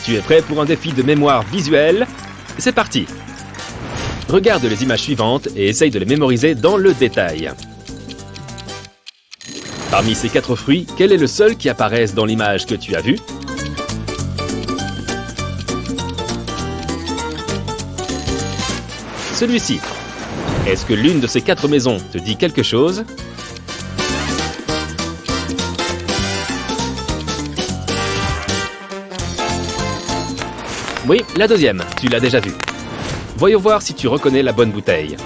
Tu es prêt pour un défi de mémoire visuelle? C'est parti! Regarde les images suivantes et essaye de les mémoriser dans le détail. Parmi ces 4 fruits, quel est le seul qui apparaisse dans l'image que tu as vue? Celui-ci. Est-ce que l'une de ces 4 maisons te dit quelque chose? Oui, la deuxième, tu l'as déjà vue. Voyons voir si tu reconnais la bonne bouteille.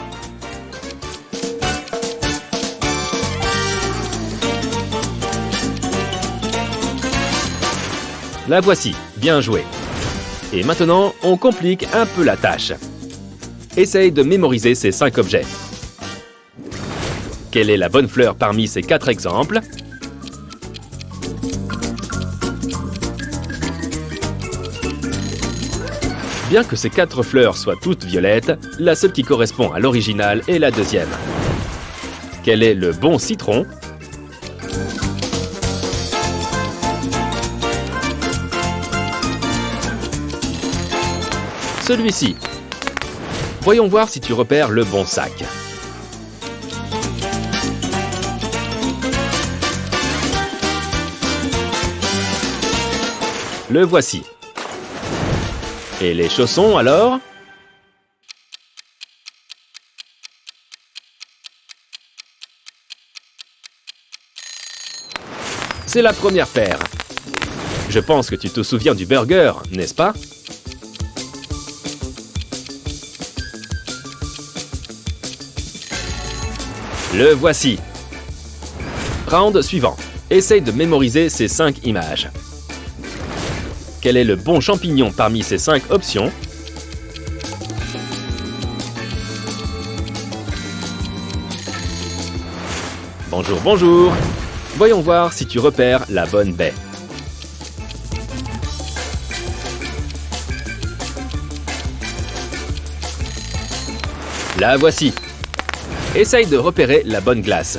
La voici, bien joué. Et maintenant, on complique un peu la tâche. Essaye de mémoriser ces 5 objets. Quelle est la bonne fleur parmi ces 4 exemples? Bien que ces 4 fleurs soient toutes violettes, la seule qui correspond à l'original est la deuxième. Quel est le bon citron? Celui-ci. Voyons voir si tu repères le bon sac. Le voici. Et les chaussons, alors? C'est la première paire. Je pense que tu te souviens du burger, n'est-ce pas? Le voici. Round suivant. Essaye de mémoriser ces 5 images. Quel est le bon champignon parmi ces 5 options? Bonjour, bonjour! Voyons voir si tu repères la bonne baie. La voici. Essaye de repérer la bonne glace.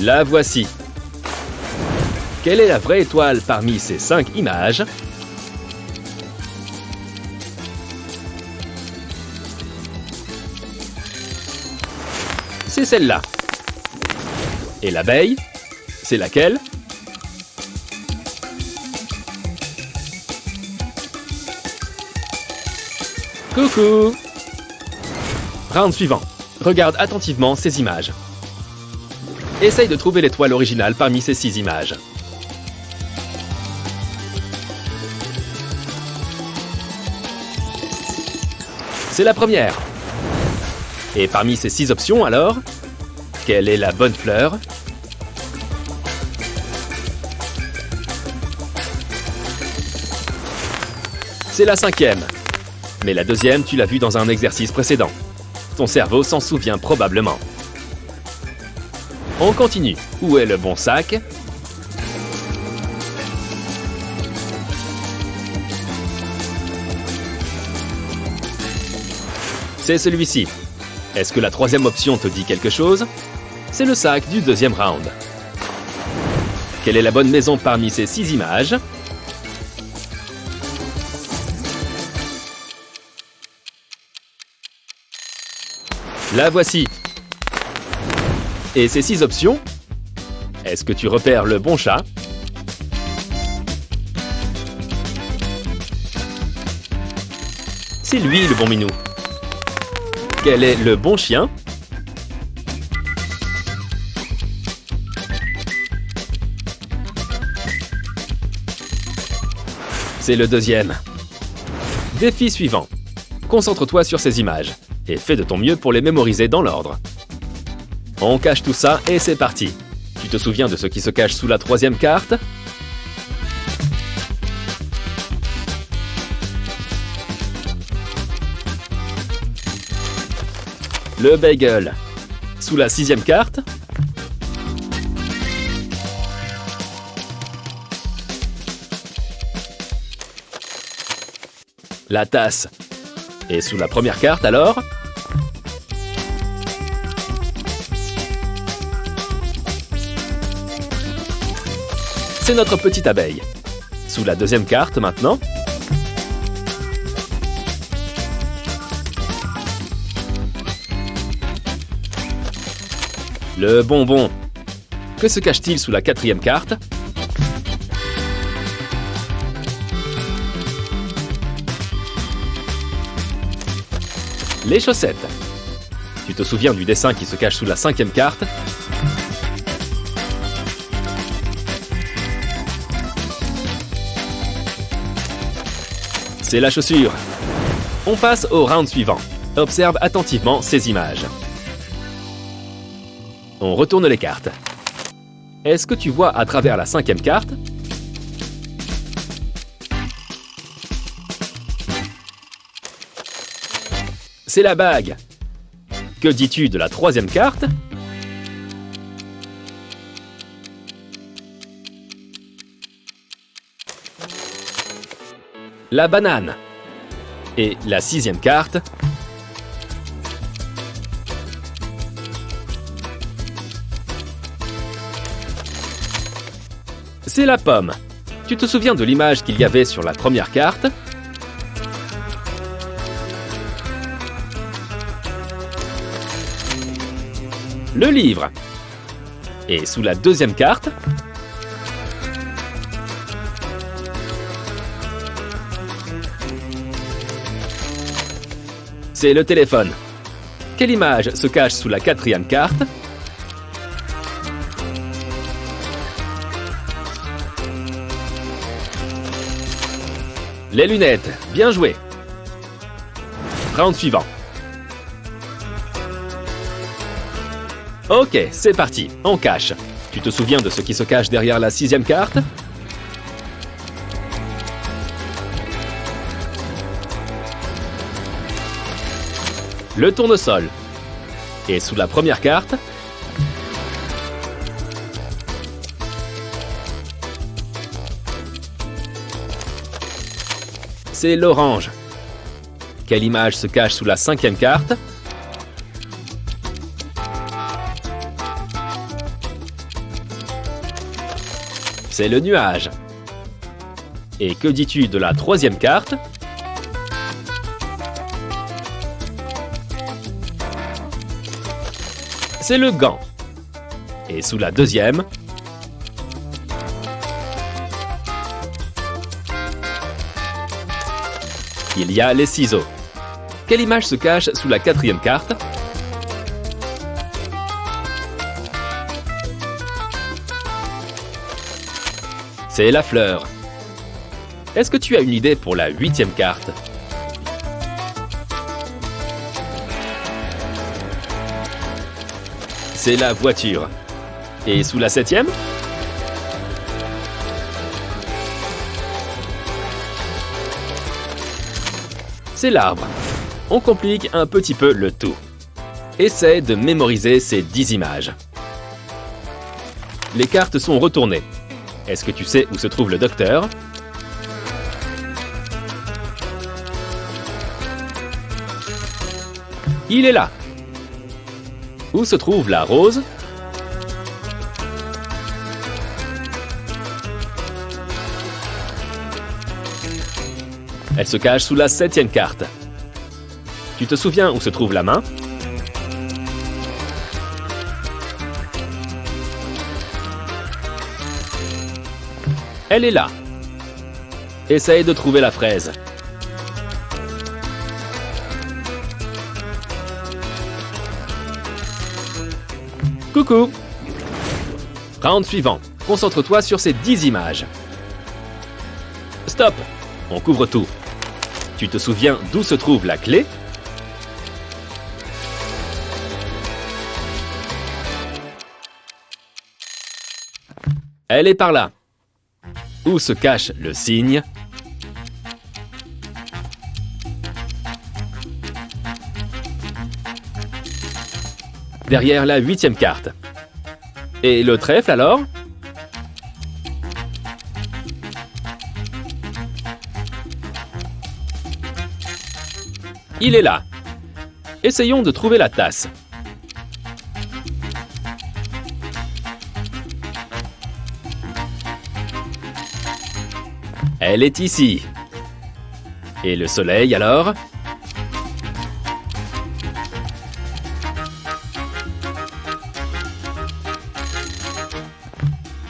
La voici. Quelle est la vraie étoile parmi ces 5 images? C'est celle-là. Et l'abeille? C'est laquelle? Coucou! Round suivant. Regarde attentivement ces images. Essaye de trouver l'étoile originale parmi ces 6 images. C'est la première. Et parmi ces 6 options, alors, quelle est la bonne fleur? C'est la 5e. Mais la deuxième, tu l'as vue dans un exercice précédent. Ton cerveau s'en souvient probablement. On continue. Où est le bon sac? C'est celui-ci. Est-ce que la 3e option te dit quelque chose? C'est le sac du 2e round. Quelle est la bonne maison parmi ces 6 images? La voici. Et ces 6 options? Est-ce que tu repères le bon chat? C'est lui le bon minou. Quel est le bon chien? C'est le 2e. Défi suivant. Concentre-toi sur ces images et fais de ton mieux pour les mémoriser dans l'ordre. On cache tout ça et c'est parti. Tu te souviens de ce qui se cache sous la 3e carte? Le bagel. Sous la 6e carte? La tasse. Et sous la première carte alors? C'est notre petite abeille. Sous la deuxième carte maintenant. Le bonbon. Que se cache-t-il sous la quatrième carte? Les chaussettes. Tu te souviens du dessin qui se cache sous la cinquième carte? C'est la chaussure. On passe au round suivant. Observe attentivement ces images. On retourne les cartes. Est-ce que tu vois à travers la cinquième carte? C'est la bague. Que dis-tu de la troisième carte? La banane. Et la sixième carte? C'est la pomme. Tu te souviens de l'image qu'il y avait sur la première carte? Le livre. Et sous la deuxième carte? C'est le téléphone. Quelle image se cache sous la quatrième carte? Les lunettes, bien joué. Round suivant. Ok, c'est parti, on cache. Tu te souviens de ce qui se cache derrière la sixième carte? Le tournesol. Et sous la première carte? C'est l'orange. Quelle image se cache sous la cinquième carte? C'est le nuage. Et que dis-tu de la troisième carte? C'est le gant. Et sous la deuxième? Il y a les ciseaux. Quelle image se cache sous la quatrième carte? C'est la fleur. Est-ce que tu as une idée pour la huitième carte? C'est la voiture. Et sous la septième? C'est l'arbre. On complique un petit peu le tout. Essaie de mémoriser ces 10 images. Les cartes sont retournées. Est-ce que tu sais où se trouve le docteur? Il est là. Où se trouve la rose? Elle se cache sous la septième carte. Tu te souviens où se trouve la main? Elle est là. Essaye de trouver la fraise. Coucou! Round suivant. Concentre-toi sur ces 10 images. Stop! On couvre tout. Tu te souviens d'où se trouve la clé? Elle est par là. Où se cache le cygne? Derrière la huitième carte. Et le trèfle alors? Il est là. Essayons de trouver la tasse. Elle est ici. Et le soleil alors?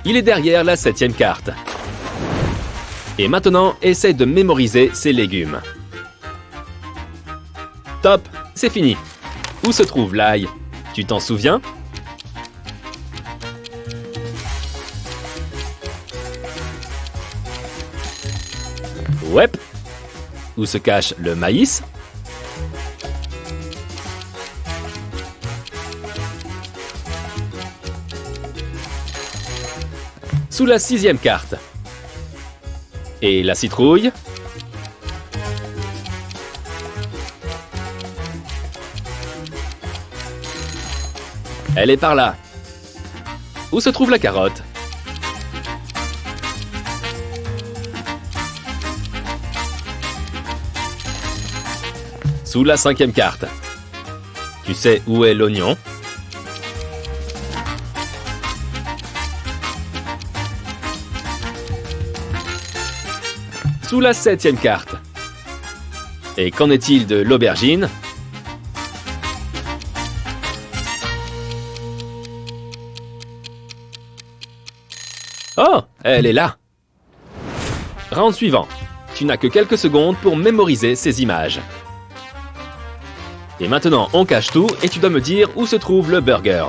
Il est derrière la 7e carte. Et maintenant, essaie de mémoriser ces légumes. Top, c'est fini. Où se trouve l'ail? Tu t'en souviens? Ouais. Où se cache le maïs? Sous la 6e carte. Et la citrouille? Elle est par là. Où se trouve la carotte? Sous la 5e carte. Tu sais où est l'oignon? Sous la 7e carte. Et qu'en est-il de l'aubergine? Oh, elle est là. Round suivant. Tu n'as que quelques secondes pour mémoriser ces images. Et maintenant, on cache tout et tu dois me dire où se trouve le burger.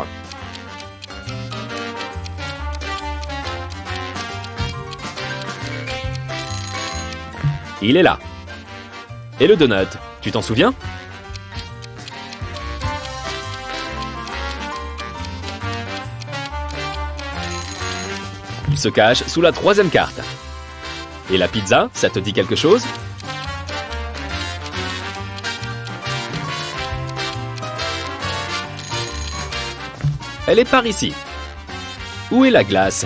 Il est là. Et le donut, tu t'en souviens? Il se cache sous la 3e carte. Et la pizza, ça te dit quelque chose? Elle est par ici. Où est la glace?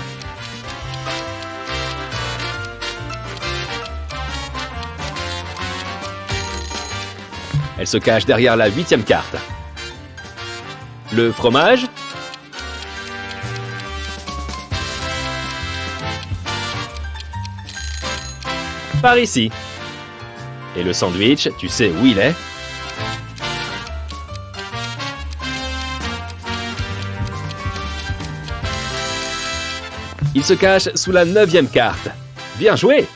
Elle se cache derrière la 8e carte. Le fromage? Par ici. Et le sandwich, tu sais où il est? Il se cache sous la 9e carte. Bien joué!